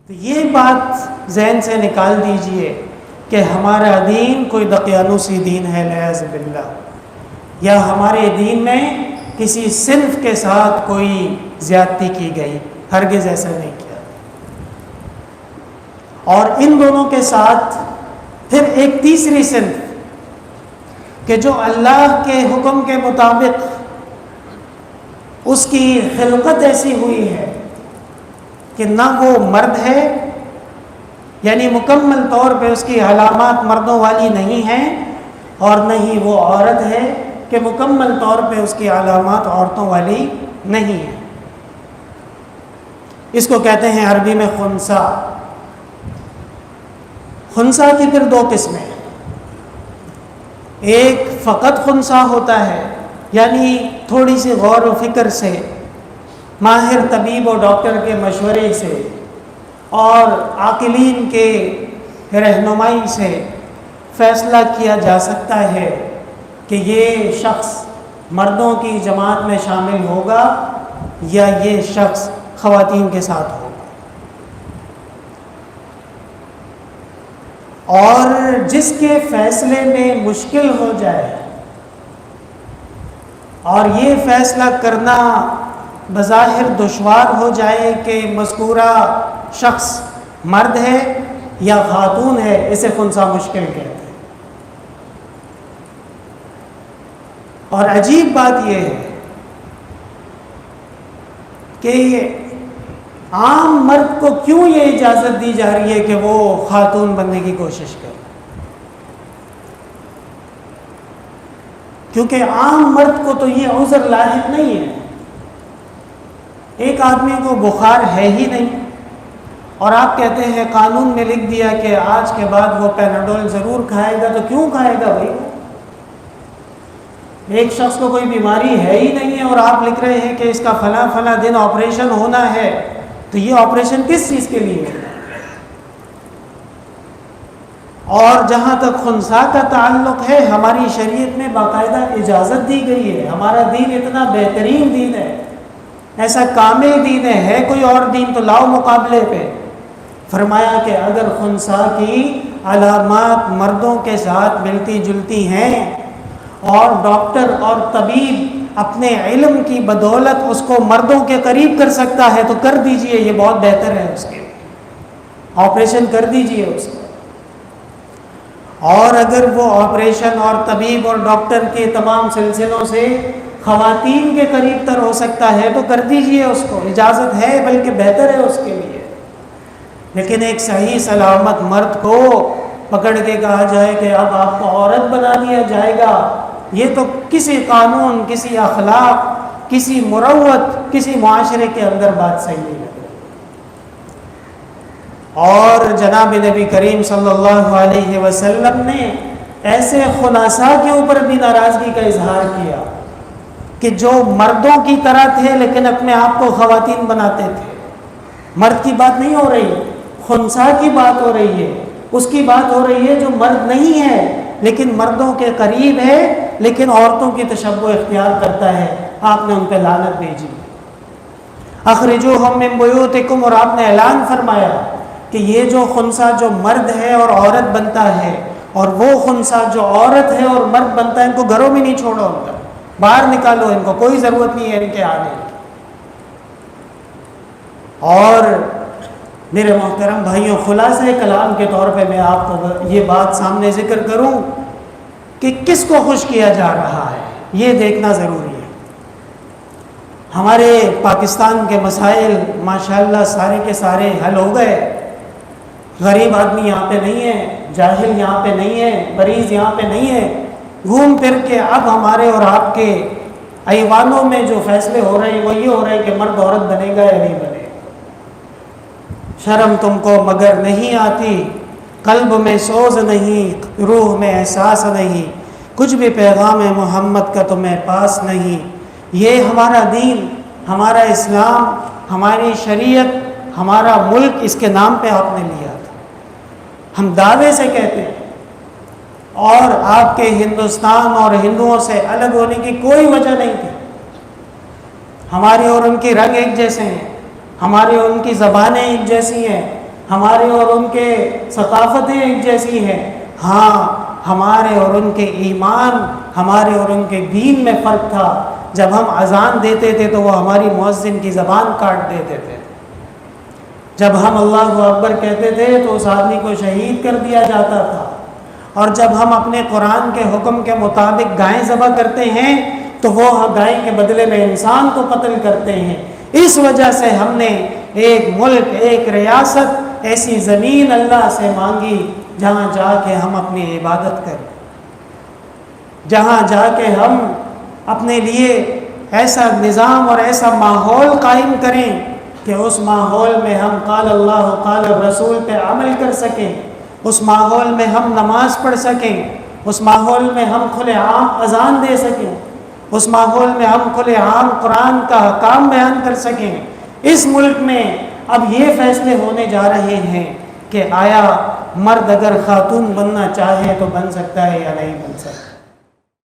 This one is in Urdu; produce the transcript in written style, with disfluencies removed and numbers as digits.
تو یہ بات ذہن سے نکال دیجئے کہ ہمارا دین کوئی دقیانوسی دین ہے نعوذ باللہ، یا ہمارے دین میں کسی صنف کے ساتھ کوئی زیادتی کی گئی، ہرگز ایسا نہیں کیا۔ اور ان دونوں کے ساتھ پھر ایک تیسری صنف کہ جو اللہ کے حکم کے مطابق اس کی خلقت ایسی ہوئی ہے کہ نہ وہ مرد ہے، یعنی مکمل طور پہ اس کی علامات مردوں والی نہیں ہیں، اور نہ ہی وہ عورت ہے کہ مکمل طور پہ اس کی علامات عورتوں والی نہیں ہیں۔ اس کو کہتے ہیں عربی میں خنثی۔ خنثی کی پھر دو قسمیں، ایک فقط خنثی ہوتا ہے، یعنی تھوڑی سی غور و فکر سے، ماہر طبیب و ڈاکٹر کے مشورے سے اور عاقلین کے رہنمائی سے فیصلہ کیا جا سکتا ہے کہ یہ شخص مردوں کی جماعت میں شامل ہوگا یا یہ شخص خواتین کے ساتھ ہوگا۔ اور جس کے فیصلے میں مشکل ہو جائے اور یہ فیصلہ کرنا بظاہر دشوار ہو جائے کہ مذکورہ شخص مرد ہے یا خاتون ہے، اسے خنثی مشکل کہتے ہیں۔ اور عجیب بات یہ ہے کہ عام مرد کو کیوں یہ اجازت دی جا رہی ہے کہ وہ خاتون بننے کی کوشش کرے؟ کیونکہ عام مرد کو تو یہ عذر لاحق نہیں ہے۔ ایک آدمی کو بخار ہے ہی نہیں، اور آپ کہتے ہیں قانون میں لکھ دیا کہ آج کے بعد وہ پیناڈول ضرور کھائے گا، تو کیوں کھائے گا بھائی؟ ایک شخص کو کوئی بیماری ہے ہی نہیں ہے اور آپ لکھ رہے ہیں کہ اس کا فلاں فلاں دن آپریشن ہونا ہے، تو یہ آپریشن کس چیز کے لیے ہے؟ اور جہاں تک خنثی کا تعلق ہے، ہماری شریعت میں باقاعدہ اجازت دی گئی ہے۔ ہمارا دین اتنا بہترین دین ہے، ایسا کامل دین ہے کوئی اور دین تو لاؤ مقابلے پہ۔ فرمایا کہ اگر خنثی کی علامات مردوں کے ساتھ ملتی جلتی ہیں اور ڈاکٹر اور طبیب اپنے علم کی بدولت اس کو مردوں کے قریب کر سکتا ہے تو کر دیجئے، یہ بہت بہتر ہے، اس کے آپریشن کر دیجئے اس کو۔ اور اگر وہ آپریشن اور طبیب اور ڈاکٹر کے تمام سلسلوں سے خواتین کے قریب تر ہو سکتا ہے تو کر دیجئے، اس کو اجازت ہے، بلکہ بہتر ہے اس کے لیے۔ لیکن ایک صحیح سلامت مرد کو پکڑ کے کہا جائے کہ اب آپ کو عورت بنا دیا جائے گا، یہ تو کسی قانون، کسی اخلاق، کسی مروت، کسی معاشرے کے اندر بات صحیح نہیں لگے۔ اور جناب نبی کریم صلی اللہ علیہ وسلم نے ایسے خنثیٰ کے اوپر بھی ناراضگی کا اظہار کیا کہ جو مردوں کی طرح تھے لیکن اپنے آپ کو خواتین بناتے تھے۔ مرد کی بات نہیں ہو رہی، خنثیٰ کی بات ہو رہی ہے، اس کی بات ہو رہی ہے جو مرد نہیں ہے لیکن مردوں کے قریب ہے لیکن عورتوں کی تشبہ اختیار کرتا ہے۔ آپ نے ان پہ لعنت بھیجی، اخرجوہم من بیوتکم، اور آپ نے اعلان فرمایا کہ یہ جو خنثیٰ جو مرد ہے اور عورت بنتا ہے، اور وہ خنثیٰ جو عورت ہے اور مرد بنتا ہے، ان کو گھروں میں نہیں چھوڑو، ان کا باہر نکالو، ان کو کوئی ضرورت نہیں ہے ان کے آنے کی۔ اور میرے محترم بھائیوں، خلاصہ کلام کے طور پہ میں آپ کو یہ بات سامنے ذکر کروں کہ کس کو خوش کیا جا رہا ہے، یہ دیکھنا ضروری ہے۔ ہمارے پاکستان کے مسائل ماشاءاللہ سارے کے سارے حل ہو گئے، غریب آدمی یہاں پہ نہیں ہے، جاہل یہاں پہ نہیں ہے، مریض یہاں پہ نہیں ہے۔ گھوم پھر کے اب ہمارے اور آپ کے ایوانوں میں جو فیصلے ہو رہے ہیں وہ یہ ہو رہے ہیں کہ مرد عورت بنے گا یا نہیں بنے گا۔ شرم تم کو مگر نہیں آتی، قلب میں سوز نہیں، روح میں احساس نہیں، کچھ بھی پیغام محمد کا تمہیں پاس نہیں۔ یہ ہمارا دین، ہمارا اسلام، ہماری شریعت، ہمارا ملک، اس کے نام پہ آپ نے لیا تھا، ہم دعوے سے کہتے ہیں۔ اور آپ کے ہندوستان اور ہندوؤں سے الگ ہونے کی کوئی وجہ نہیں تھی۔ ہماری اور ان کی رنگ ایک جیسے ہیں، ہماری اور ان کی زبانیں ایک جیسی ہیں، ہمارے اور ان کے ثقافتیں ایک جیسی ہیں، ہاں ہمارے اور ان کے ایمان، ہمارے اور ان کے دین میں فرق تھا۔ جب ہم اذان دیتے تھے تو وہ ہماری مؤذن کی زبان کاٹ دیتے تھے، جب ہم اللہ اکبر کہتے تھے تو اس آدمی کو شہید کر دیا جاتا تھا، اور جب ہم اپنے قرآن کے حکم کے مطابق گائیں ذبح کرتے ہیں تو وہ گائے کے بدلے میں انسان کو قتل کرتے ہیں۔ اس وجہ سے ہم نے ایک ملک، ایک ریاست، ایسی زمین اللہ سے مانگی جہاں جا کے ہم اپنی عبادت کریں، جہاں جا کے ہم اپنے لیے ایسا نظام اور ایسا ماحول قائم کریں کہ اس ماحول میں ہم قال اللہ قال رسول پہ عمل کر سکیں، اس ماحول میں ہم نماز پڑھ سکیں، اس ماحول میں ہم کھلے عام اذان دے سکیں، اس ماحول میں ہم کھلے عام قرآن کا حکام بیان کر سکیں۔ اس ملک میں اب یہ فیصلے ہونے جا رہے ہیں کہ آیا مرد اگر خاتون بننا چاہے تو بن سکتا ہے یا نہیں بن سکتا۔